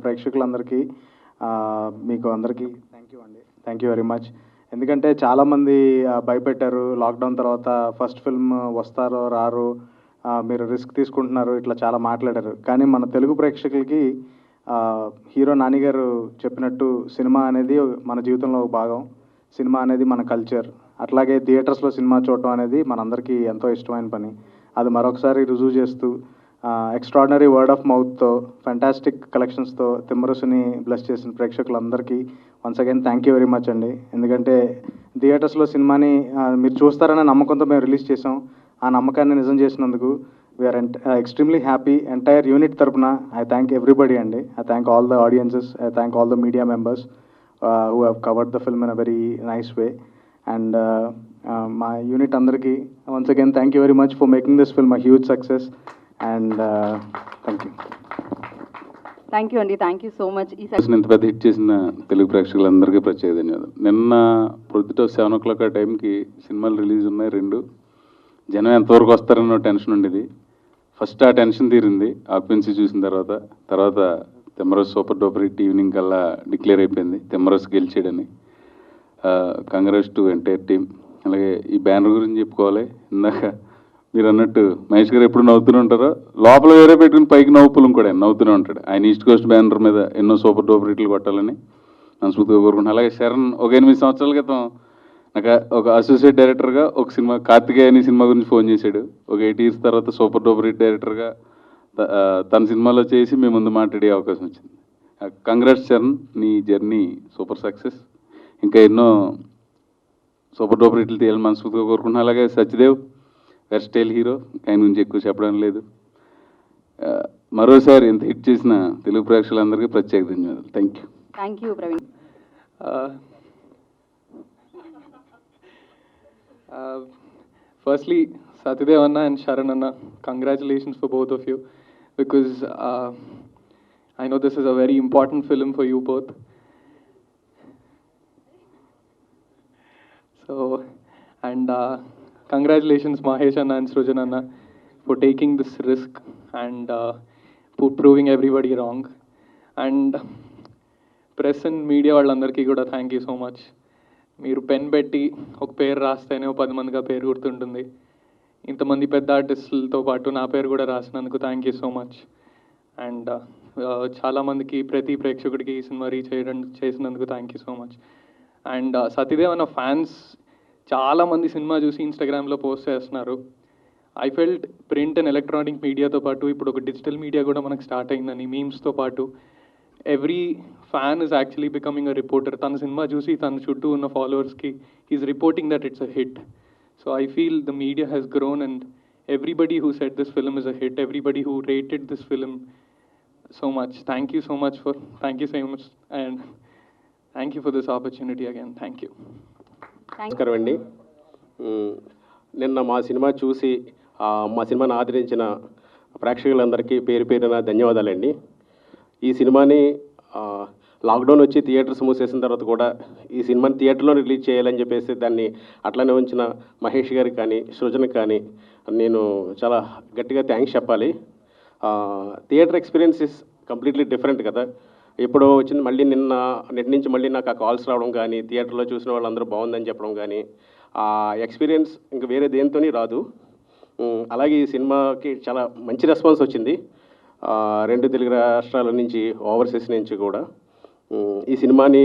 ప్రేక్షకులందరికీ మీకు అందరికీ థ్యాంక్ యూ వెరీ మచ్. ఎందుకంటే చాలామంది భయపెట్టారు లాక్డౌన్ తర్వాత ఫస్ట్ ఫిల్మ్ వస్తారో రారు, మీరు రిస్క్ తీసుకుంటున్నారు, ఇట్లా చాలా మాట్లాడారు. కానీ మన తెలుగు ప్రేక్షకులకి హీరో నాని గారు చెప్పినట్టు సినిమా అనేది మన జీవితంలో ఒక భాగం, సినిమా అనేది మన కల్చర్. అట్లాగే థియేటర్స్లో సినిమా చూడటం అనేది మనందరికీ ఎంతో ఇష్టమైన పని. అది మరొకసారి రుజువు చేస్తూ ఎక్స్ట్రాడినరీ వర్డ్ ఆఫ్ మౌత్తో ఫ్యాంటాస్టిక్ కలెక్షన్స్తో తిమ్మరసుని బ్లెస్ చేసిన ప్రేక్షకులందరికీ once again thank you very much అండి. ఎందుకంటే థియేటర్స్లో సినిమాని మీరు చూస్తారనే నమ్మకంతో మేము రిలీజ్ చేసాం. ఆ నమ్మకాన్ని నిజం చేసినందుకు we are extremely happy. Entire unit తరపున ఐ థ్యాంక్ ఎవ్రీబడి అండి. I thank all the audiences, I thank all the media members who have covered the film in a very nice way. And మా unit అందరికీ once again thank you very much for making this film a huge success. And thank you. Thank you అండి, thank you so much. ఈ ఇంత పెద్ద hit చేసిన తెలుగు ప్రేక్షకులందరికీ ప్రత్యేక ధన్యవాదాలు. నిన్న ప్రొద్దుట 7 o'clock ఆ టైంకి సినిమాలు రిలీజ్ ఉన్నాయి 2. జనం ఎంతవరకు వస్తారన్న టెన్షన్ ఉండేది. ఫస్ట్ ఆ టెన్షన్ తీరింది ఆక్యుపెన్సీ చూసిన తర్వాత Thimmarusu super duper hit evening కల్లా డిక్లేర్ అయిపోయింది తిమ్మరసు గెలిచాడని. Congrats to entire team. అలాగే ఈ బ్యానర్ గురించి చెప్పుకోవాలి. ఇందాక మీరు అన్నట్టు మహేష్ గారు ఎప్పుడు నవ్వుతూనే ఉంటారో, లోపల వేరే పెట్టుకుని పైకి నవ్వుపులం కూడా నవ్వుతూనే ఉంటాడు. ఆయన ఈస్ట్ కోస్ట్ బ్యానర్ మీద ఎన్నో సూపర్ డూపర్ హిట్లు కొట్టాలని మనస్ఫూర్తిగా కోరుకుంటున్నాను. అలాగే శరణ్ ఒక 8 సంవత్సరాల క్రితం నాకు ఒక అసోసియేట్ డైరెక్టర్గా ఒక సినిమా కార్తికేయ అనే సినిమా గురించి ఫోన్ చేశాడు. ఒక 8 years తర్వాత సూపర్ డూపర్ హిట్ డైరెక్టర్గా తన సినిమాలో చేసి మీ ముందు మాట్లాడే అవకాశం వచ్చింది. కంగ్రాట్స్ శరణ్, నీ జర్నీ సూపర్ సక్సెస్. ఇంకా ఎన్నో సూపర్ డూపర్ హిట్లు తీయాలని మనస్ఫూర్తిగా కోరుకుంటున్నాను. అలాగే సత్యదేవ్ వెర్స్టైల్ హీరో, ఆయన గురించి ఎక్కువ చెప్పడం లేదు. మరోసారి ఇంత హిట్ చేసిన తెలుగు ప్రేక్షకులందరికీ ప్రత్యేక ధన్యవాదాలు. Thank you Praveen. Firstly, Satyadev Anna and Sharan Anna, congratulations for both of you, because I know this is a very important film for you both. So, and congratulations Mahesh Anna and Srujan Anna for taking this risk and proving everybody wrong. And press and media వాళ్ళందరికీ కూడా thank you so much. మీరు pen పెట్టి ఒక పేరు రాస్తేనే 10 మందిగా పేరు గుర్తుంటుంది. ఇంతమంది పెద్ద ఆర్టిస్టులతో పాటు నా పేరు కూడా రాసినందుకు thank you so much. And చాలామందికి ప్రతి ప్రేక్షకుడికి ఈ సినిమా రీచ్ చేసినందుకు thank you so much. And Satyadev అన్న ఫ్యాన్స్ చాలామంది సినిమా చూసి ఇన్స్టాగ్రామ్లో పోస్ట్ చేస్తున్నారు. I felt print and electronic మీడియాతో పాటు ఇప్పుడు ఒక డిజిటల్ మీడియా కూడా మనకు స్టార్ట్ అయిందని. మీమ్స్తో పాటు every fan is actually becoming a reporter. తన సినిమా చూసి తన చుట్టూ ఉన్న ఫాలోవర్స్కి is reporting that it's a hit. So I feel the media has grown and everybody who said this film is a hit, everybody who rated this film so much. Thank you so much and thank you for this opportunity again. Thank you. నమస్కారం అండి. నిన్న మా cinema చూసి మా సినిమాని ఆదరించిన ప్రేక్షకులందరికీ పేరు పేరున ధన్యవాదాలండి. ఈ సినిమాని లాక్డౌన్ వచ్చి థియేటర్స్ మూసేసిన తర్వాత కూడా ఈ సినిమాని థియేటర్లో రిలీజ్ చేయాలని చెప్పేసి దాన్ని అట్లనే ఉంచిన మహేష్ గారికి కానీ సృజన్కి కానీ నేను చాలా గట్టిగా థ్యాంక్స్ చెప్పాలి. Theatre experience is completely different కదా. ఎప్పుడో వచ్చింది మళ్ళీ నెట్ నుంచి మళ్ళీ నాకు ఆ కాల్స్ రావడం కానీ థియేటర్లో చూసిన వాళ్ళందరూ బాగుందని చెప్పడం కానీ ఆ ఎక్స్పీరియన్స్ ఇంకా వేరే దేనితోని రాదు. అలాగే ఈ సినిమాకి చాలా మంచి రెస్పాన్స్ వచ్చింది 2 తెలుగు రాష్ట్రాల నుంచి, ఓవర్సీస్ నుంచి కూడా. ఈ సినిమాని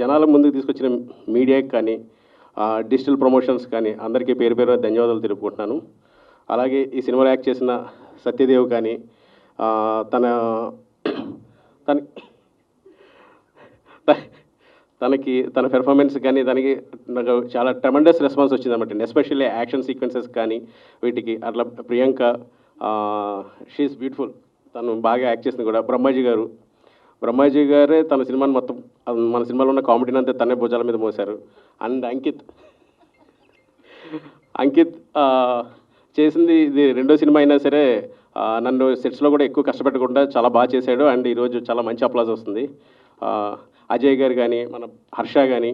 జనాల ముందుకు తీసుకొచ్చిన మీడియాకి కానీ డిజిటల్ ప్రమోషన్స్ కానీ అందరికీ పేరు పేరు ధన్యవాదాలు తెలుపుకుంటున్నాను. అలాగే ఈ సినిమాలో యాక్ట్ చేసిన సత్యదేవ్ కానీ తనకి తన పెర్ఫార్మెన్స్ కానీ దానికి నాకు చాలా ట్రెమెండస్ రెస్పాన్స్ వచ్చిందన్నమాట. ఎస్పెషల్లీ యాక్షన్ సీక్వెన్సెస్ కానీ వీటికి. అట్లా ప్రియాంక షీఈస్ బ్యూటిఫుల్, తను బాగా యాక్ట్ చేసింది కూడా. బ్రహ్మాజీ గారే తన సినిమాని మొత్తం మన సినిమాలో ఉన్న కామెడీని అంతా తనే భుజాల మీద మోశారు. అండ్ అంకిత్ చేసింది ఇది 2వ సినిమా అయినా సరే నన్ను సెట్స్లో కూడా ఎక్కువ కష్టపెట్టకుండా చాలా బాగా చేశాడు. అండ్ ఈరోజు చాలా మంచి అప్లాజ్ వస్తుంది. అజయ్ గారు కానీ, మన హర్ష కానీ,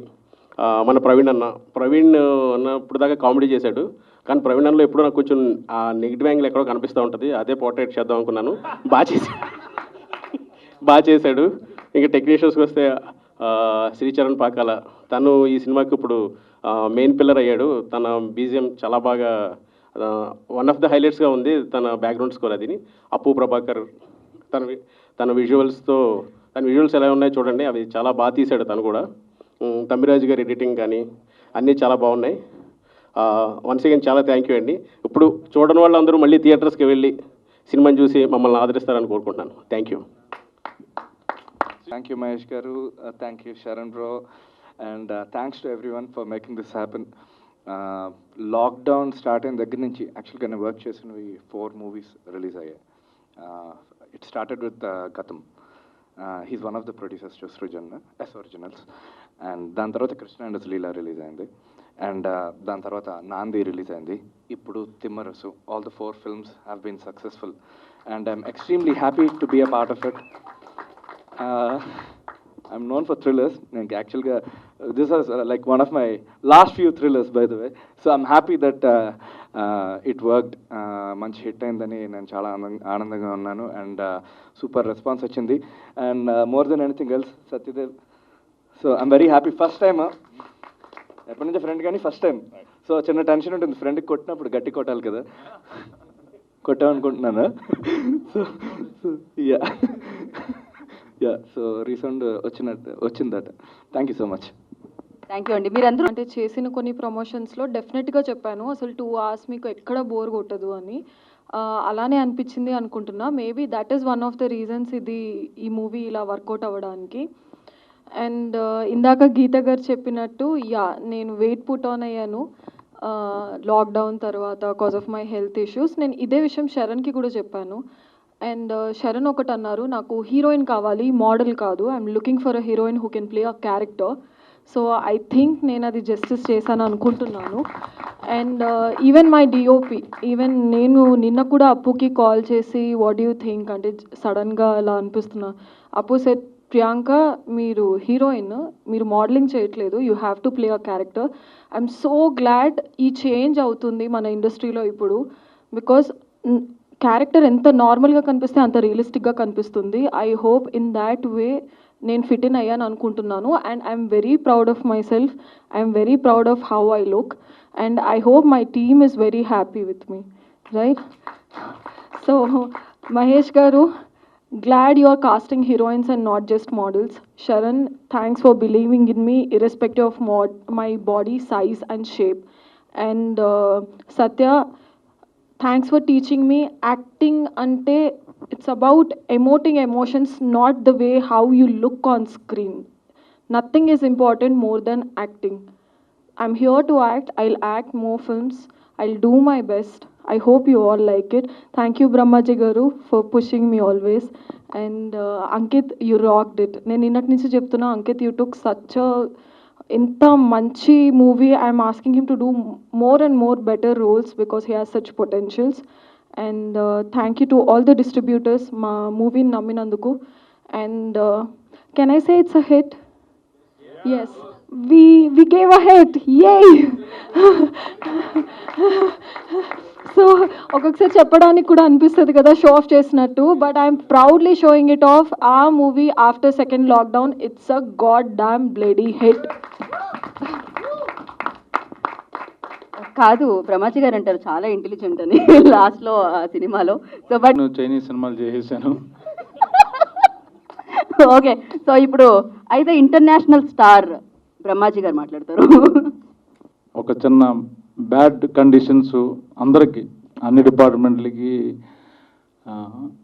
మన ప్రవీణ్ అన్న ఇప్పుడు దాకా కామెడీ చేశాడు. కానీ ప్రవీణ్ అన్నలో ఎప్పుడూ నాకు కొంచెం ఆ నెగిటివ్ యాంగిల్ ఎక్కడో కనిపిస్తూ ఉంటుంది. అదే పోర్ట్రేట్ చేద్దాం అనుకున్నాను. బాగా చేశాడు. ఇంకా టెక్నీషియన్స్కి వస్తే శ్రీచరణ్ పాకాల, తను ఈ సినిమాకి ఇప్పుడు మెయిన్ పిల్లర్ అయ్యాడు. తన బీజిఎం చాలా బాగా వన్ ఆఫ్ ద హైలైట్స్గా ఉంది. తన బ్యాక్గ్రౌండ్ స్కోర్ అది. అప్పు ప్రభాకర్ తన విజువల్స్తో, తన విజువల్స్ ఎలా ఉన్నాయో చూడండి, అవి చాలా బాగా తీశాడు తను కూడా. తమ్మిరాజు గారి ఎడిటింగ్ కానీ అన్నీ చాలా బాగున్నాయి. వన్స్ అగైన్ చాలా థ్యాంక్ యూ అండి. ఇప్పుడు చూడని వాళ్ళందరూ మళ్ళీ థియేటర్స్కి వెళ్ళి సినిమాని చూసి మమ్మల్ని ఆదరిస్తారని కోరుకుంటున్నాను. Thank you. Thank you, Mahesh Garu. Thank you, Sharan bro. And thanks to everyone for making this happen. Lockdown start in దగ్గర నుంచి యాక్చువల్గా నేను వర్క్ చేసినవి 4 movies రిలీజ్ అయ్యాయి. It started with Gatam. He's one of the producers to Srujan, S Originals. And దాని తర్వాత Krishna and Leela release అయింది. And దాని తర్వాత నాంది రిలీజ్ అయింది. ఇప్పుడు Timmarusu. All the 4 films have been successful. And I'm extremely happy to be a part of it. I'm known for thrillers. Actually, this is like one of my last few thrillers, by the way. So I'm happy that it worked. Manchi hit ayindani nenu chaala aanandanga unnanu, and super response vachindi. And more than anything else, Satyadev. So I'm very happy. First time, ఎప్పటి నుంచి friend కానీ first time. So చిన్న tension ఉంటుంది, ఫ్రెండ్కి కొట్టినప్పుడు గట్టి కొట్టాలి కదా, కొట్టామనుకుంటున్నాను. యా సో రీసౌండ్ వచ్చిందట. Thank you so much. Thank you అండి. మీరందరూ అంటే చేసిన కొన్ని ప్రమోషన్స్లో డెఫినెట్గా చెప్పాను అసలు 2 hours మీకు ఎక్కడ బోర్ కొట్టదు అని. అలానే అనిపించింది అనుకుంటున్నా. Maybe that is one of the reasons ఈ మూవీ ఇలా వర్కౌట్ అవ్వడానికి. అండ్ ఇందాక గీత గారు చెప్పినట్టు నేను వెయిట్ పుట్ ఆన్ అయ్యాను లాక్డౌన్ తర్వాత cause of my health issues. నేను ఇదే విషయం శరణ్కి కూడా చెప్పాను. అండ్ శరణ్ ఒకటి అన్నారు, నాకు హీరోయిన్ కావాలి, మోడల్ కాదు. I'm looking for a heroine who can play a character. So I think నేను అది జస్టిస్ చేశాను అనుకుంటున్నాను. And even my DOP, even నేను నిన్న కూడా అప్పుకి కాల్ చేసి వాట్ యూ థింక్ అంటే సడన్గా అలా అనిపిస్తున్నా. అప్పు సెట్, ప్రియాంక మీరు హీరోయిన్, మీరు మోడలింగ్ చేయట్లేదు, you have to play a character. I'm so glad ఈ చేంజ్ అవుతుంది మన ఇండస్ట్రీలో ఇప్పుడు. బికాజ్ క్యారెక్టర్ ఎంత నార్మల్గా కనిపిస్తే అంత రియలిస్టిక్గా కనిపిస్తుంది. I hope in that way నేను ఫిట్ ఇన్ అయ్యాను అనుకుంటున్నాను. And I'm very proud of my self. I'm very proud of how I look. And I hope my team is very happy with me, right? So Mahesh గారు, glad you are casting heroines and not just models. Sharan, thanks for believing in me irrespective of my body size and shape. And Satya, thanks for teaching me acting ante it's about emoting emotions, not the way how you look on screen. Nothing is important more than acting. I'm here to act. I'll act more films. I'll do my best. I hope you all like it. Thank you Brahmaji Garu for pushing me always. And Ankit, you rocked it. నేను నిన్నటి నుంచి చెప్తున్నా, Ankit, you took such a ఇంత మంచి movie. I'm asking him to do more and more better roles because he has such potentials. And thank you to all the distributors మా మూవీని నమ్మినందుకు. And can I say it's a hit? Yes. We gave a hit. Yay! So ఒక్కొక్కసారి చెప్పడానికి కూడా అనిపిస్తుంది కదా show off చేసినట్టు, but I'm proudly showing it off. ఆ movie after second lockdown it's a god damn bloody hit. కాదు, బ్రహ్మాజీ గారు అంటారు చాలా ఇంటెలిజెంట్ అని లాస్ట్లో సినిమాలో. సో బట్ నేను చైనీస్ సినిమాలు చేసేసాను. ఓకే, సో ఇప్పుడు అయితే ఇంటర్నేషనల్ స్టార్ బ్రహ్మాజీ గారు మాట్లాడతారు. ఒక చిన్న బ్యాడ్ కండిషన్స్ అందరికీ, అన్ని డిపార్ట్మెంట్లకి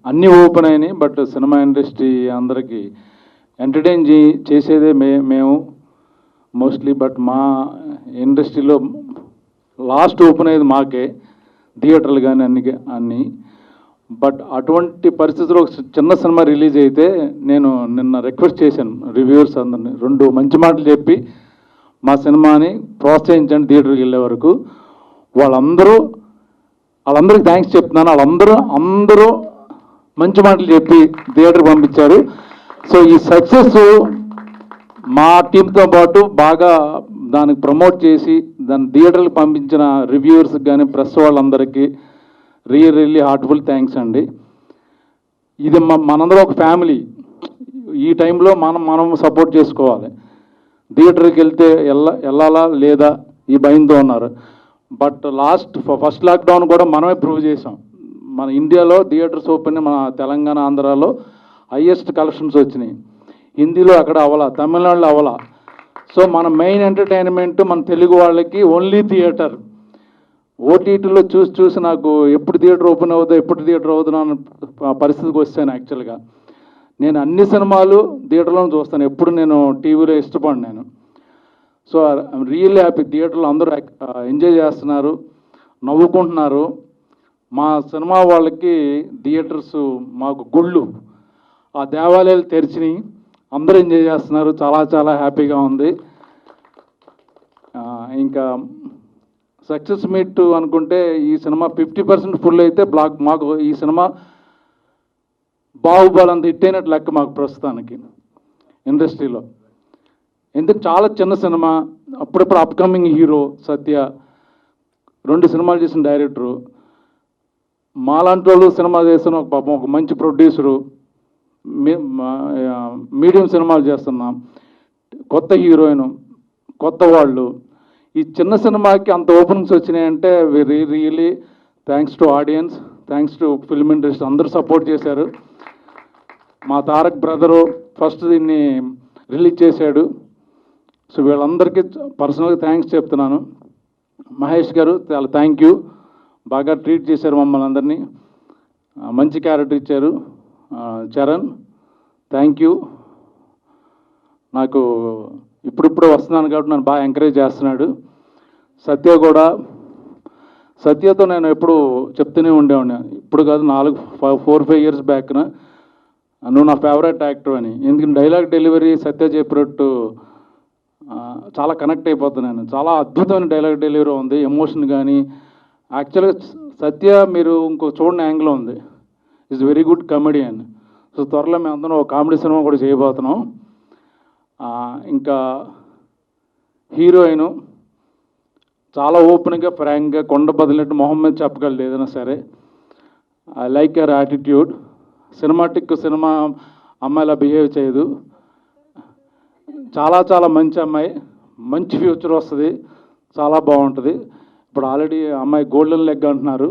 అన్నీ ఓపెన్ అయినాయి. బట్ సినిమా ఇండస్ట్రీ అందరికీ ఎంటర్టైన్ చేసేదే మేము మోస్ట్లీ. బట్ మా ఇండస్ట్రీలో లాస్ట్ ఓపెన్ అయ్యేది మాకే, థియేటర్లు కానీ అన్నీ. బట్ అటువంటి పరిస్థితుల్లో ఒక చిన్న సినిమా రిలీజ్ అయితే నేను నిన్న రిక్వెస్ట్ చేశాను రివ్యూవర్స్ అందరినీ, 2 మంచి మాటలు చెప్పి మా సినిమాని ప్రోత్సహించండి థియేటర్కి వెళ్ళే వరకు. వాళ్ళందరికీ థ్యాంక్స్ చెప్తున్నాను. అందరూ మంచి మాటలు చెప్పి థియేటర్కి పంపించారు. సో ఈ సక్సెస్ మా టీంతో పాటు బాగా దానికి ప్రమోట్ చేసి దాన్ని థియేటర్కి పంపించిన రివ్యూవర్స్కి కానీ ప్రెస్ వాళ్ళందరికీ రియల్లీ హార్ట్ఫుల్ థ్యాంక్స్ అండి. ఇది మనందరూ ఒక ఫ్యామిలీ. ఈ టైంలో మనం సపోర్ట్ చేసుకోవాలి. థియేటర్కి వెళ్తే వెళ్ళాలా లేదా ఈ భయంతో ఉన్నారు. బట్ ఫస్ట్ లాక్డౌన్ కూడా మనమే ప్రూవ్ చేసాం. మన ఇండియాలో థియేటర్స్ ఓపెన్ మన తెలంగాణ ఆంధ్రాలో హయ్యెస్ట్ కలెక్షన్స్ వచ్చినాయి. హిందీలో అక్కడ అవలా, తమిళనాడులో అవలా. సో మన మెయిన్ ఎంటర్టైన్మెంట్ మన తెలుగు వాళ్ళకి ఓన్లీ థియేటర్. ఓటీటీలో చూసి నాకు ఎప్పుడు థియేటర్ ఓపెన్ అవుతుందో అన్న పరిస్థితికి వచ్చాను. యాక్చువల్గా నేను అన్ని సినిమాలు థియేటర్లో చూస్తాను, ఎప్పుడు నేను టీవీలో ఇష్టపడి నేను. So I'm really happy. థియేటర్లో అందరూ ఎంజాయ్ చేస్తున్నారు, నవ్వుకుంటున్నారు. మా సినిమా వాళ్ళకి థియేటర్స్ మాకు గుళ్ళు, ఆ దేవాలయాలు తెరిచినాయి, అందరూ ఎంజాయ్ చేస్తున్నారు. చాలా చాలా హ్యాపీగా ఉంది. ఇంకా సక్సెస్ మీట్ అనుకుంటే ఈ సినిమా 50% ఫుల్ అయితే మాకు ఈ సినిమా బాహుబలి అంత హిట్ అయినట్టు లెక్క మాకు ప్రస్తుతానికి ఇండస్ట్రీలో. ఎందుకు చాలా చిన్న సినిమా, అప్పుడప్పుడు అప్కమింగ్ హీరో సత్య, 2 సినిమాలు చేసిన డైరెక్టరు, మాలాంటి వాళ్ళు సినిమా చేసిన పాపం ఒక మంచి ప్రొడ్యూసరు, మీడియం సినిమాలు చేస్తున్నాం, కొత్త హీరోయిన్, కొత్త వాళ్ళు. ఈ చిన్న సినిమాకి అంత ఓపెనింగ్స్ వచ్చినాయంటే really thanks to audience, thanks to film industry, అందరూ సపోర్ట్ చేశారు. మా తారక్ బ్రదరు ఫస్ట్ దీన్ని రిలీజ్ చేశాడు. సో వీళ్ళందరికీ పర్సనల్గా థ్యాంక్స్ చెప్తున్నాను. మహేష్ గారు చాలా థ్యాంక్ యూ, బాగా ట్రీట్ చేశారు మమ్మల్ని అందరినీ, మంచి క్యారెక్టర్ ఇచ్చారు. చరణ్ థ్యాంక్ యూ, నాకు ఇప్పుడిప్పుడే వస్తున్నాను కాబట్టి నన్ను బాగా ఎంకరేజ్ చేస్తున్నాడు. సత్య కూడా, సత్యతో నేను ఎప్పుడు చెప్తూనే ఉండేవాడిని, ఇప్పుడు కాదు 4-5 ఇయర్స్ బ్యాక్న, నువ్వు నా ఫేవరెట్ యాక్టర్ అని. ఎందుకంటే డైలాగ్ డెలివరీ సత్య చెప్పినట్టు చాలా కనెక్ట్ అయిపోతున్నాను. చాలా అద్భుతమైన డైలాగ్ డెలివరీ ఉంది, ఎమోషన్ కానీ. యాక్చువల్గా సత్య మీరు ఇంకో చూడని యాంగిల్ ఉంది, is very good comedian. So త్వరలో మేము అందరం ఒక కామెడీ సినిమా కూడా చేయబోతున్నాం. ఇంకా హీరోయిన్ చాలా ఓపెన్గా ఫ్రాంక్గా కొండ బదిలినట్టు మొహం మీద చెప్పగలదు ఏదైనా సరే. I like your attitude. Cinema అమ్మాయిలా బిహేవ్ చేయదు, చాలా చాలా మంచి అమ్మాయి, మంచి ఫ్యూచర్ వస్తుంది, చాలా బాగుంటుంది. ఇప్పుడు ఆల్రెడీ అమ్మాయి గోల్డెన్ లెగ్ అంటున్నారు.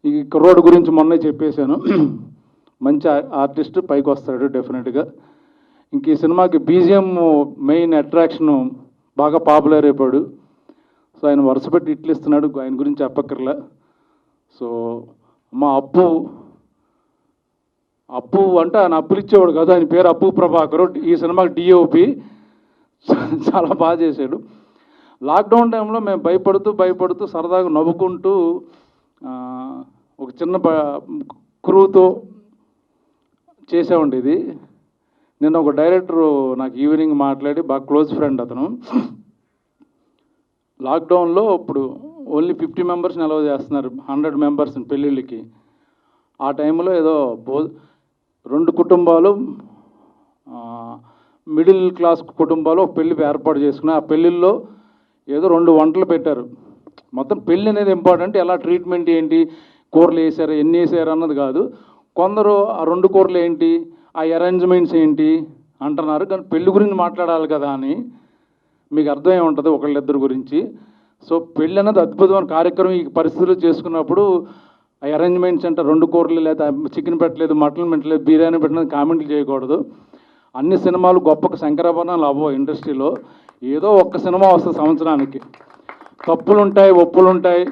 ఈ కుర్రోడ్ గురించి మొన్నే చెప్పేశాను, మంచి ఆర్టిస్ట్, పైకి వస్తాడు డెఫినెట్గా. ఇంక ఈ సినిమాకి బీజిఎం మెయిన్ అట్రాక్షను బాగా పాపులర్ అయిపోయాడు. సో ఆయన వరుస పెట్టి ఇట్లు ఇస్తున్నాడు, ఆయన గురించి చెప్పక్కర్లే. సో మా అప్పు అంటే ఆయన అప్పులు ఇచ్చేవాడు కదా, ఆయన పేరు అప్పు ప్రభాకర్. ఈ సినిమాకి డిఓపి చాలా బాగా చేశాడు. లాక్డౌన్ టైంలో మేము భయపడుతూ సరదాగా నవ్వుకుంటూ ఒక చిన్న క్రూతో చేసామండి ఇది. నిన్న ఒక డైరెక్టరు నాకు ఈవినింగ్ మాట్లాడి, బాగా క్లోజ్ ఫ్రెండ్ అతను, లాక్డౌన్లో ఇప్పుడు ఓన్లీ 50 మెంబర్స్ని అలౌ చేస్తున్నారు 100 మెంబర్స్ని పెళ్ళిళ్ళకి. ఆ టైంలో ఏదో 2 కుటుంబాలు, మిడిల్ క్లాస్ కుటుంబాలు ఒక పెళ్ళి ఏర్పాటు చేసుకుని, ఆ పెళ్ళిళ్ళలో ఏదో 2 వంటలు పెట్టారు. మొత్తం పెళ్ళి అనేది ఇంపార్టెంట్, ఎలా ట్రీట్మెంట్ ఏంటి, కూరలు వేసారు, ఎన్ని వేసారు అన్నది కాదు. కొందరు ఆ 2 కూరలు ఏంటి, ఆ అరేంజ్మెంట్స్ ఏంటి అంటున్నారు. కానీ పెళ్లి గురించి మాట్లాడాలి కదా అని మీకు అర్థమై ఉంటుంది ఒకళ్ళిద్దరి గురించి. సో పెళ్ళి అనేది అద్భుతమైన కార్యక్రమం. ఈ పరిస్థితుల్లో చేసుకున్నప్పుడు ఆ అరేంజ్మెంట్స్ అంటే 2 కూరలు, లేదా చికెన్ పెట్టలేదు, మటన్ పెట్టలేదు, బిర్యానీ పెట్టలేదు కామెంట్లు చేయకూడదు. అన్ని సినిమాలు గొప్ప శంకరాభరణాలు అవ్వవు ఇండస్ట్రీలో. ఏదో ఒక్క సినిమా వస్తుంది సంవత్సరానికి. తప్పులు ఉంటాయి, ఒప్పులు ఉంటాయి,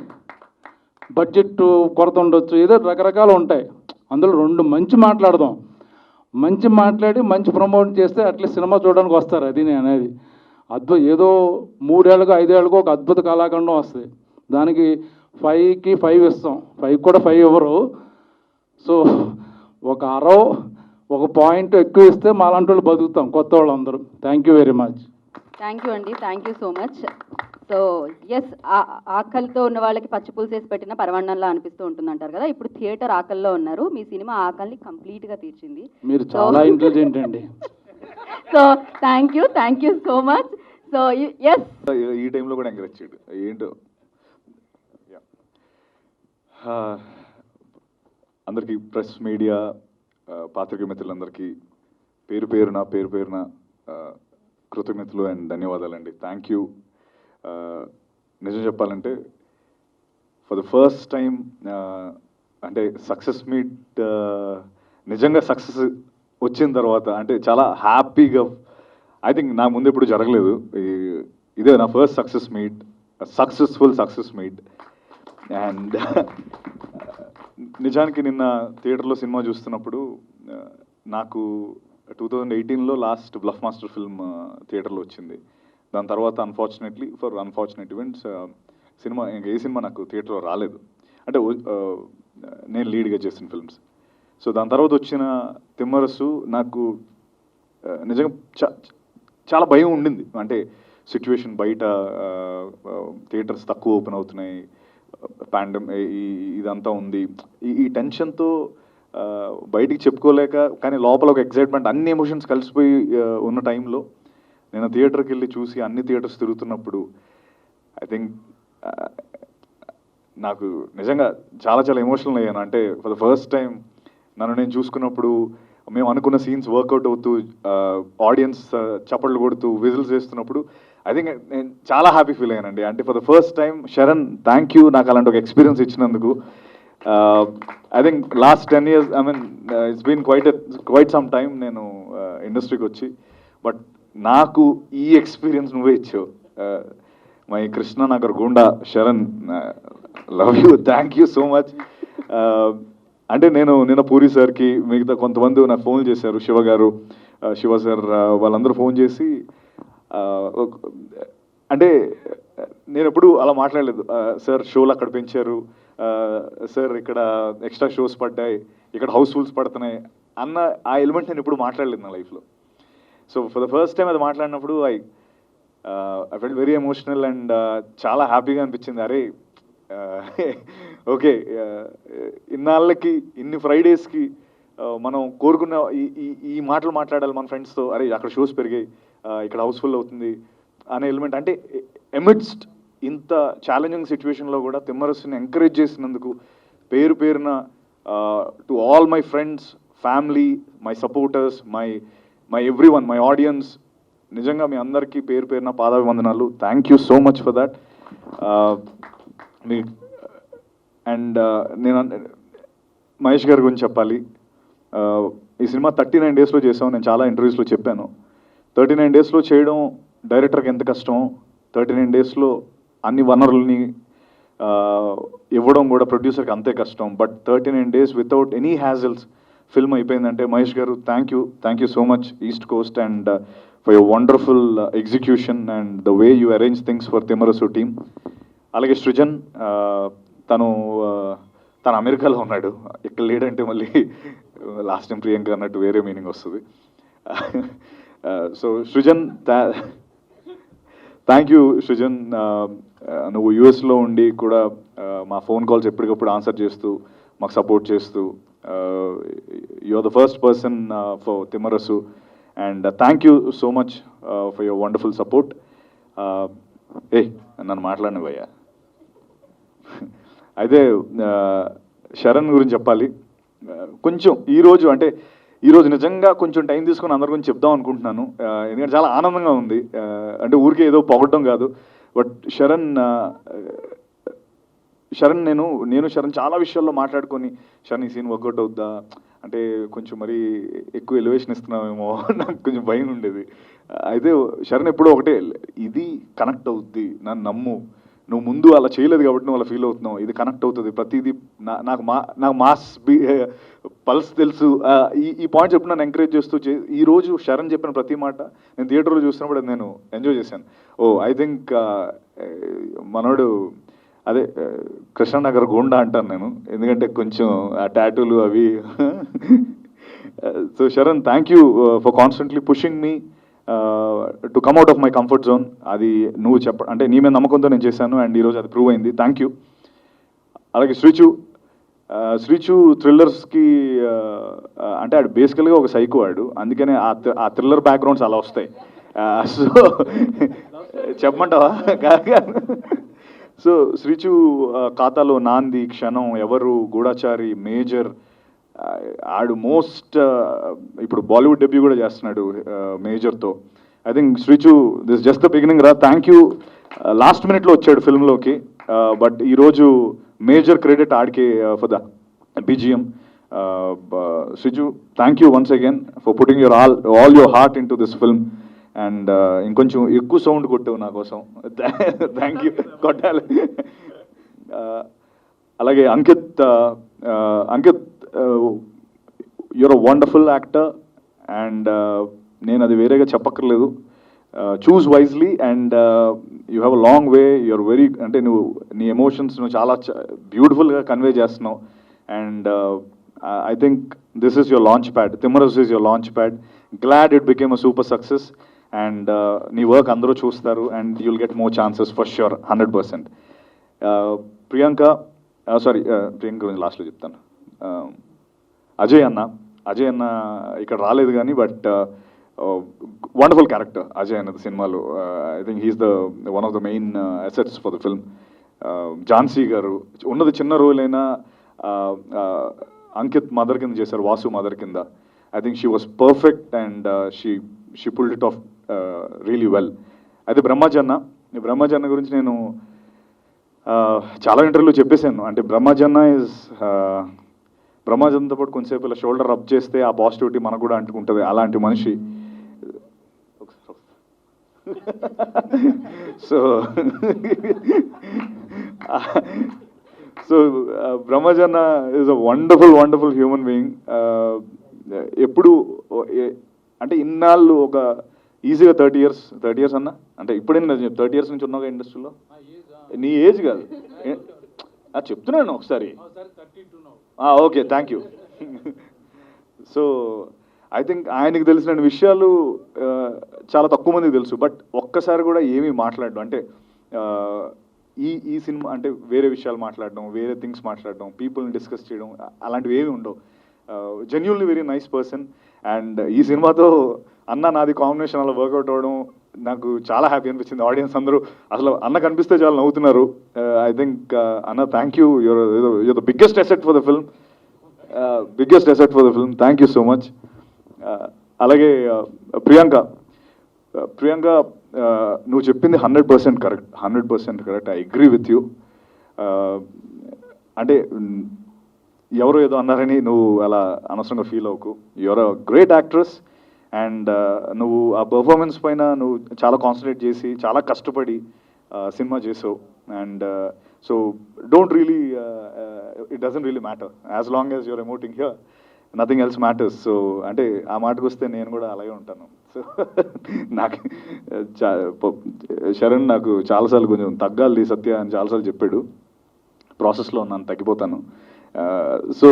బడ్జెట్ కొరత ఉండొచ్చు, ఏదో రకరకాలు ఉంటాయి. అందులో 2 మంచి మాట్లాడదాం, మంచి మాట్లాడి మంచి ప్రమోట్ చేస్తే అట్లీస్ట్ సినిమా చూడడానికి వస్తారు. అది నేను అనేది ఏదో 3 ఏళ్ళకో 5 ఏళ్ళకో ఒక అద్భుత కళాఖండం వస్తుంది. దానికి 5కి 5 ఇస్తాం, 5 కూడా 5 ఇవ్వరు. సో ఒక ఒక పాయింట్ ఎక్కువ ఇస్తే మాలాంటి వాళ్ళు బతుకుతాం, కొత్త వాళ్ళందరూ. Thank you very much. Thank you అండి, thank you so much. So yes, ఆకలితో ఉన్న వాళ్ళకి పచ్చి పులుసేసి పెట్టిన పరమాన్నంలా అనిపిస్తూ ఉంటుంది అంటారు కదా. ఇప్పుడు థియేటర్ ఆకలిలో ఉన్నారు, మీ సినిమా ఆకలిని కంప్లీట్గా తీర్చింది. మీరు చాలా ఇంటెలిజెంట్ అండి. So thank you so much. So yes, ఈ టైంలో కూడా ఎంకరేజ్ చేయడు ఏంటో. అందరికీ, ప్రెస్ మీడియా పాత్రికేయ మిత్రులందరికీ పేరు పేరున కృతజ్ఞతలు అండ్ ధన్యవాదాలండి. Thank you. నిజం చెప్పాలంటే ఫర్ ద ఫస్ట్ టైం అంటే సక్సెస్ మీట్ నిజంగా సక్సెస్ వచ్చిన తర్వాత అంటే చాలా హ్యాపీగా, ఐ థింక్ నా ముందు ఎప్పుడు జరగలేదు. ఇదే నా first successful success meet. And నిజానికి నిన్న థియేటర్లో సినిమా చూస్తున్నప్పుడు నాకు 2018లో లాస్ట్ బ్లఫ్ మాస్టర్ ఫిల్మ్ థియేటర్లో వచ్చింది. దాని తర్వాత అన్ఫార్చునేట్ ఈవెంట్స్ సినిమా ఏ సినిమా నాకు థియేటర్లో రాలేదు, అంటే నేను లీడ్గా చేసిన ఫిల్మ్స్. సో దాని తర్వాత వచ్చిన తిమ్మరసు నాకు నిజంగా చాలా భయం ఉండింది. అంటే సిచ్యువేషన్ బయట థియేటర్స్ తక్కువ ఓపెన్ అవుతున్నాయి, ఇదంతా ఉంది, ఈ టెన్షన్తో బయటికి చెప్పుకోలేక, కానీ లోపల ఒక ఎక్సైట్మెంట్, అన్ని ఎమోషన్స్ కలిసిపోయి ఉన్న టైంలో నేను థియేటర్కి వెళ్ళి చూసి అన్ని థియేటర్స్ తిరుగుతున్నప్పుడు ఐ థింక్ నాకు నిజంగా చాలా ఎమోషనల్ అయ్యాను. అంటే ఫర్ ద ఫస్ట్ టైం నన్ను నేను చూసుకున్నప్పుడు, మేము అనుకున్న సీన్స్ వర్కౌట్ అవుతూ, ఆడియన్స్ చప్పట్లు కొడుతూ విజిల్స్ వేస్తున్నప్పుడు ఐ థింక్ నేను చాలా హ్యాపీ ఫీల్ అయ్యానండి. అంటే for the first time Sharan, thank you నాకు అలాంటి ఒక ఎక్స్పీరియన్స్ ఇచ్చినందుకు. I think last 10 years, I mean it's been quite some time నేను ఇండస్ట్రీకి వచ్చి, బట్ నాకు ఈ ఎక్స్పీరియన్స్ నువ్వే ఇచ్చావు. My Krishnanagar goonda Sharan, love you, thank you so much. అంటే నేను నిన్న పూరి సార్కి, మిగతా కొంతమంది నాకు ఫోన్ చేశారు, శివ గారు, శివ సార్, వాళ్ళందరూ ఫోన్ చేసి, అంటే నేను ఎప్పుడు అలా మాట్లాడలేదు. సార్ షోలు అక్కడ పెంచారు, సార్ ఇక్కడ ఎక్స్ట్రా షోస్ పడ్డాయి, ఇక్కడ హౌస్ఫుల్స్ పడుతున్నాయి అన్న ఆ ఎలిమెంట్ నేను ఎప్పుడు మాట్లాడలేదు నా లైఫ్లో. So for the first time అది మాట్లాడినప్పుడు I felt very emotional and చాలా హ్యాపీగా అనిపించింది. అరే ఓకే, ఇన్నాళ్ళకి ఇన్ని ఫ్రైడేస్కి మనం కోరుకున్న ఈ మాటలు మాట్లాడాలి మన ఫ్రెండ్స్తో. అరే అక్కడ షోస్ పెరిగాయి, ఇక్కడ హౌస్ఫుల్ అవుతుంది అనే ఎలిమెంట్. అంటే ఎమిడ్స్ట్ ఇంత ఛాలెంజింగ్ సిచ్యువేషన్లో కూడా తిమ్మరసుని ఎంకరేజ్ చేసినందుకు పేరున to all my friends, family, my supporters, my everyone, my audience, నిజంగా మీ అందరికీ పేరున పాదాభివందనాలు. Thank you so much for that. Me and నేను మహేష్ గారి గురించి చెప్పాలి. ఈ సినిమా 39 daysలో చేసాం. నేను చాలా ఇంటర్వ్యూస్లో చెప్పాను, 39 daysలో చేయడం డైరెక్టర్కి ఎంత కష్టం, 39 daysలో అన్ని వనరుల్ని ఇవ్వడం కూడా ప్రొడ్యూసర్కి అంతే కష్టం. But 39 days without any హ్యాజల్స్ film అయిపోయిందంటే మహేష్ గారు thank you so much east Coast and for your wonderful execution and the way you arrange things for Timmarusu team. అలాగే సృజన్, తను అమెరికాలో ఉన్నాడు, ఇక్కడ లేడంటే మళ్ళీ లాస్ట్ టైం ప్రియాంక అన్నట్టు వేరే మీనింగ్ వస్తుంది. So Srujan, thank you Srujan. నువ్వు యూఎస్లో ఉండి కూడా మా ఫోన్ కాల్స్ ఎప్పటికప్పుడు ఆన్సర్ చేస్తూ మాకు సపోర్ట్ చేస్తూ, you are the first person for Thimmarusu and thank you so much for your wonderful support. నన్ను మాట్లాడినవయ్యా. అయితే శరణ్ గురించి చెప్పాలి. కొంచెం ఈరోజు నిజంగా కొంచెం టైం తీసుకొని అందరి గురించి చెప్దాం అనుకుంటున్నాను, ఎందుకంటే చాలా ఆనందంగా ఉంది. అంటే ఊరికే ఏదో పొగడడం కాదు, బట్ శరణ్ నేను శరణ్ చాలా విషయాల్లో మాట్లాడుకొని, శరణ్ ఈ సీన్ వర్కౌట్ అవుద్దా అంటే కొంచెం మరీ ఎక్కువ ఎలివేషన్ ఇస్తున్నామేమో నాకు కొంచెం భయం ఉండేది. అయితే శరణ్ ఎప్పుడూ ఒకటే, ఇది కనెక్ట్ అవుద్ది, నన్ను నమ్ము, నువ్వు ముందు అలా చేయలేదు కాబట్టి నువ్వు అలా ఫీల్ అవుతున్నావు, ఇది కనెక్ట్ అవుతుంది, ప్రతిదీ నాకు మాస్ పల్స్ తెలుసు. ఈ పాయింట్స్ ఎప్పుడు నన్ను ఎంకరేజ్ చేస్తూ ఈరోజు శరణ్ చెప్పిన ప్రతి మాట నేను థియేటర్లో చూసినప్పుడు అది నేను ఎంజాయ్ చేశాను. ఐ థింక్ మనోడు అదే కృష్ణనగర్ గూండా అంటాను నేను, ఎందుకంటే కొంచెం ఆ టాటూలు అవి. So Sharan, thank you for constantly pushing me to come out of my comfort zone. అది నువ్వు అంటే నీ మీద నమ్మకంతో నేను చేశాను అండ్ ఈరోజు అది ప్రూవ్ అయింది. Thank you. అలాగే శ్రీచు థ్రిల్లర్స్కి అంటే ఆడు బేసికల్గా ఒక సైకో వాడు, అందుకనే ఆ థ్రిల్లర్ బ్యాక్గ్రౌండ్స్ అలా వస్తాయి. సో చెప్పమంటావా? సో శ్రీచు ఖాతాలో నాంది, క్షణం, ఎవరు, గూఢాచారి, మేజర్, ఆడు మోస్ట్ ఇప్పుడు బాలీవుడ్ డెబ్యూ కూడా చేస్తున్నాడు మేజర్తో. I think Srichu this just the beginning రా. Thank you. లాస్ట్ మినిట్లో వచ్చాడు ఫిల్మ్లోకి, బట్ ఈరోజు మేజర్ క్రెడిట్ ఆడికి for the BGM. Srichu, thank you once again for putting your all your heart into this film. And ఇంకొంచెం ఎక్కువ సౌండ్ కొట్టావు నా కోసం. Thank you. కొట్టాలి. అలాగే Ankit, you're a wonderful actor and నేను అది వేరేగా చెప్పక్కర్లేదు. Choose wisely and you have a long way. You're very, అంటే నువ్వు నీ ఎమోషన్స్ నువ్వు చాలా బ్యూటిఫుల్గా కన్వే చేస్తున్నావు. And I think this is your launch pad. Thimmarusu is your launch pad. Glad it became a super success. And నీ work అందరూ చూస్తారు and you'll get more chances for sure 100%. Priyanka గురించి లాస్ట్లో చెప్తాను. అజయ్ అన్న ఇక్కడ రాలేదు కానీ బట్ వండర్ఫుల్ క్యారెక్టర్ అజయ్ అన్నది సినిమాలో. I think he's the one of the main assets for the film. Jhansi garu ఉన్నది చిన్న రోల్ అయినా అంకిత్ మదర్ కింద చేశారు, వాసు మదర్ కింద. I think she was perfect and she pulled it off really well. అయితే బ్రహ్మాజన్న గురించి నేను చాలా ఇంటర్వ్యూలో చెప్పేశాను. అంటే బ్రహ్మాజన్తో పాటు కొంచెంసేపు ఇలా షోల్డర్ రబ్ చేస్తే ఆ పాజిటివిటీ మనకు కూడా అంటుకుంటుంది. అలాంటి మనిషి. సో బ్రహ్మజన్న is a wonderful human being. ఎప్పుడు అంటే ఇన్నాళ్ళు ఒక ఈజీగా 30 years అన్న, అంటే ఇప్పుడే 30 years నుంచి ఉన్నావు ఇండస్ట్రీలో. నీ ఏజ్ కాదు చెప్తున్నాను ఒకసారి. Okay, thank you. So I think ఆయనకి తెలిసిన విషయాలు చాలా తక్కువ మందికి తెలుసు. బట్ ఒక్కసారి కూడా ఏమీ మాట్లాడడం అంటే ఈ సినిమా అంటే వేరే విషయాలు మాట్లాడడం, వేరే థింగ్స్ మాట్లాడడం, పీపుల్ని డిస్కస్ చేయడం అలాంటివి ఏమి ఉండవు. Genuinely very nice person. And ఈ సినిమాతో అన్న నాది కాంబినేషన్ అలా వర్కౌట్ అవ్వడం నాకు చాలా హ్యాపీ అనిపించింది. ఆడియన్స్ అందరూ అసలు అన్న కనిపిస్తే చాలా నవ్వుతున్నారు. ఐ థింక్ అన్న thank you. You're the biggest asset for the film. Thank you so much. అలాగే ప్రియాంక నువ్వు చెప్పింది 100% correct. I agree with you. అంటే ఎవరో ఏదో అన్నారని నువ్వు అలా అనవసరంగా ఫీల్ అవ్వకు. You're a great actress and నువ్వు ఆ పర్ఫార్మెన్స్ పైన నువ్వు చాలా కాన్సన్ట్రేట్ చేసి చాలా కష్టపడి సినిమా చేసావు. And so don't really it doesn't really matter as long as your emoting here, nothing else matters. So అంటే ఆ మాటకు వస్తే నేను కూడా అలాగే ఉంటాను. సో నాకు శరణ్ నాకు చాలాసార్లు కొంచెం తగ్గాలి సత్య అని చాలాసార్లు చెప్పాడు. ప్రాసెస్లో ఉన్నాను, తగ్గిపోతాను. So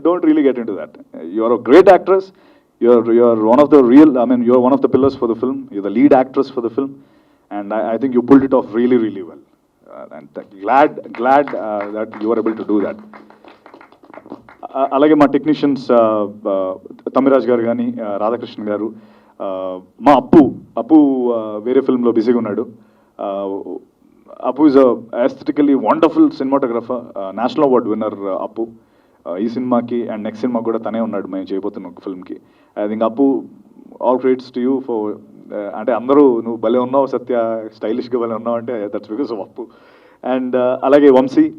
don't really get into that. You're a great actress. You're one of the you're one of the pillars for the film. You're the lead actress for the film, and I think you pulled it off really well. And glad that you were able to do that. అలాగే మా technicians Thammiraj గారు కానీ రాధాకృష్ణ గారు, మా అప్పు వేరే ఫిల్మ్లో బిజీగా ఉన్నాడు. Appu is aesthetically wonderful cinematographer, national award winner Appu. ఈ సినిమాకి అండ్ నెక్స్ట్ సినిమా కూడా తనే ఉన్నాడు మేము చేయబోతున్న ఒక ఫిల్మ్కి. ఐ థింక్ అప్పు, all credits to you for, అంటే అందరూ నువ్వు భలే ఉన్నావు సత్య, స్టైలిష్గా భలే ఉన్నావు అంటే that's because of Appu. And అలాగే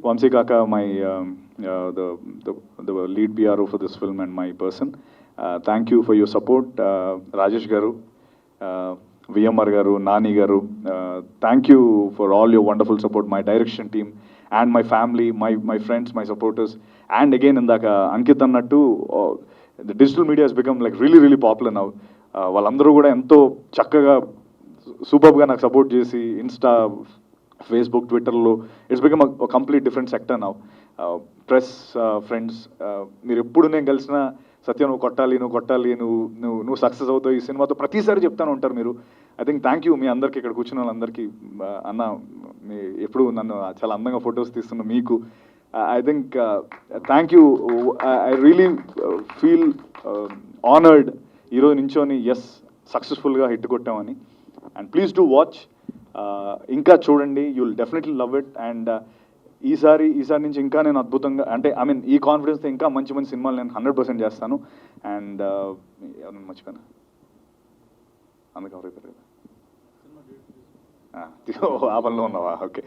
Vamsi Kaka my the lead PRO for this film and my person. Thank you for your support. Rajesh garu, VMR garu, Nani garu, thank you for all your wonderful support. My direction team and my family, my friends, my supporters. And again ఇందాక అంకిత్ అన్నట్టు the digital media has become like really popular now. వాళ్ళందరూ కూడా ఎంతో చక్కగా సూపర్గా నాకు support చేసి Insta, Facebook, ట్విట్టర్లో it's become a complete different sector now. Press, friends, మీరు ఎప్పుడు నేను కలిసిన సత్య నువ్వు కొట్టాలి, నువ్వు సక్సెస్ అవుతావు ఈ సినిమాతో ప్రతిసారి చెప్తాను ఉంటారు మీరు. ఐ థింక్ థ్యాంక్ యూ మీ అందరికీ, ఇక్కడ కూర్చున్న వాళ్ళందరికీ. అన్న మీ ఎప్పుడు నన్ను చాలా అందంగా ఫొటోస్ తీస్తున్న మీకు I think thank you. I really feel honoured ఈరోజు నించోని ఎస్ సక్సెస్ఫుల్గా హిట్ కొట్టామని. అండ్ ప్లీజ్ డూ వాచ్, ఇంకా చూడండి, you will definitely love it. And ఈసారి నుంచి ఇంకా నేను అద్భుతంగా, అంటే ఐ మీన్ ఈ కాన్ఫిడెన్స్తో ఇంకా మంచి మంచి సినిమాలు నేను 100% చేస్తాను. అండ్ ఎవరైనా మర్చిపోయాను, అందుకు ఎవరైపోయారు కదా, ఆ పనిలో ఉన్నావా? Okay,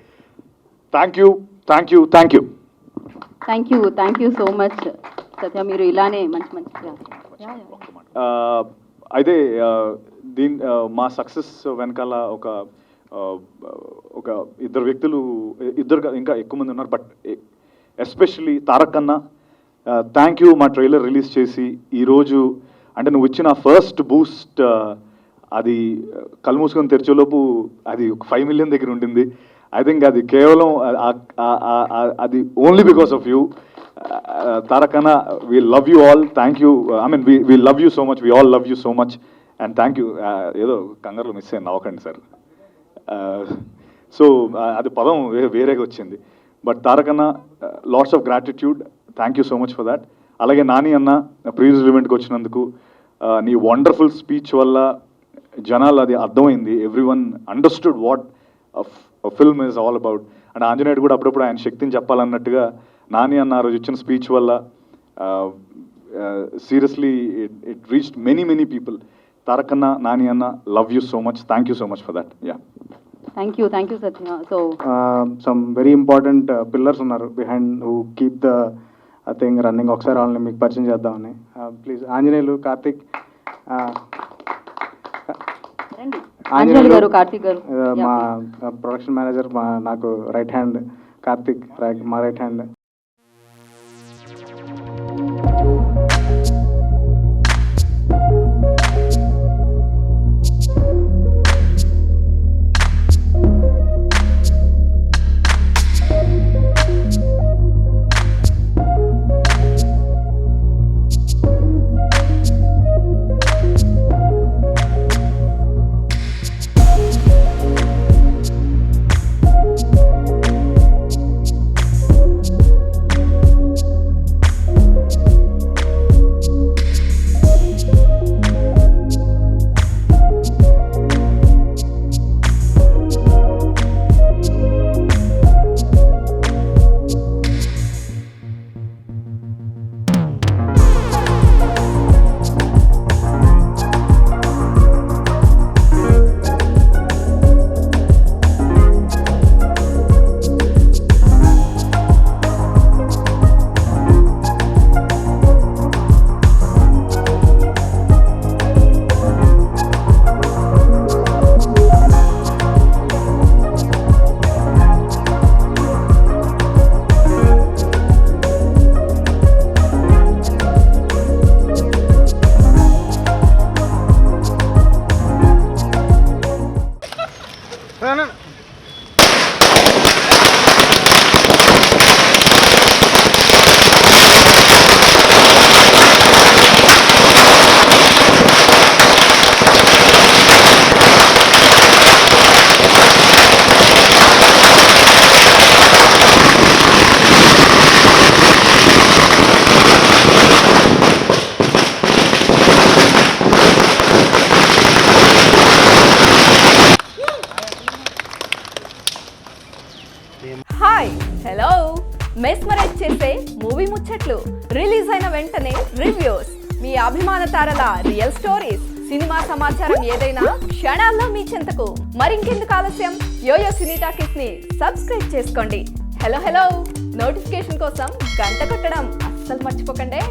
thank you. Thank you so much Satya, మీరు ఇలానే మంచి మంచి అయితే మా సక్సెస్ వెనకాల ఒక ఇద్దరు వ్యక్తులు, ఇంకా ఎక్కువ మంది ఉన్నారు, బట్ ఎస్పెషల్లీ తారక్ అన్న, థ్యాంక్ యూ. మా ట్రైలర్ రిలీజ్ చేసి ఈరోజు, అంటే నువ్వు ఇచ్చిన ఫస్ట్ బూస్ట్, అది కళ్ళు మూసుకొని తెరిచేలోపు అది ఒక 5 million దగ్గర ఉండింది. ఐ థింక్ అది కేవలం అది only because of you. Tarak అన్న, we love you all. Thank you. I mean we love you so much, we all love you so much, and thank you. ఏదో కంగారులో మిస్ అయ్యాను, నవ్వకండి సార్. సో అది పదం వేరేగా వచ్చింది. బట్ తారక్ అన్న, lots of gratitude, thank you so much for that. అలాగే నాని అన్న, ప్రీవియస్ ఈవెంట్కి వచ్చినందుకు, నీ వండర్ఫుల్ స్పీచ్ వల్ల జనాలు అది అర్థమైంది. Every one understood what film is all about. And ఆంజనేయుడు కూడా అప్పుడప్పుడు ఆయన శక్తిని చెప్పాలన్నట్టుగా నాని అన్న ఆ రోజు ఇచ్చిన స్పీచ్ వల్ల seriously it reached many people. Tarak అన్న, నాని అన్న, love you so much, thank you so much for that. Yeah, thank you Satya. So some very important pillars ఉన్నారు behind who keep the thing running. ఒకసారి వాళ్ళని మీకు పరిచయం చేద్దామని. ప్లీజ్, ఆంజనేయులు, కార్తిక్. ఆంజనేయులు గారు, కార్తిక్ గారు, మా ప్రొడక్షన్ మేనేజర్, నాకు రైట్ హ్యాండ్ కార్తిక్, మా right hand. Hi, hello. Mesmerize చేసే మూవీ ముచ్చట్లు, రిలీజ్ అయిన వెంటనే రివ్యూస్, మీ అభిమాన తారల రియల్ స్టోరీస్, సినిమా సమాచారం ఏదైనా క్షణాల్లో మీ చెంతకు. మరింకెందుకు ఆలస్యం, యోయో సినీ టాకీస్ ని సబ్స్క్రైబ్ చేసుకోండి. హలో, నోటిఫికేషన్ కోసం గంట కొట్టడం అస్సలు మర్చిపోకండి.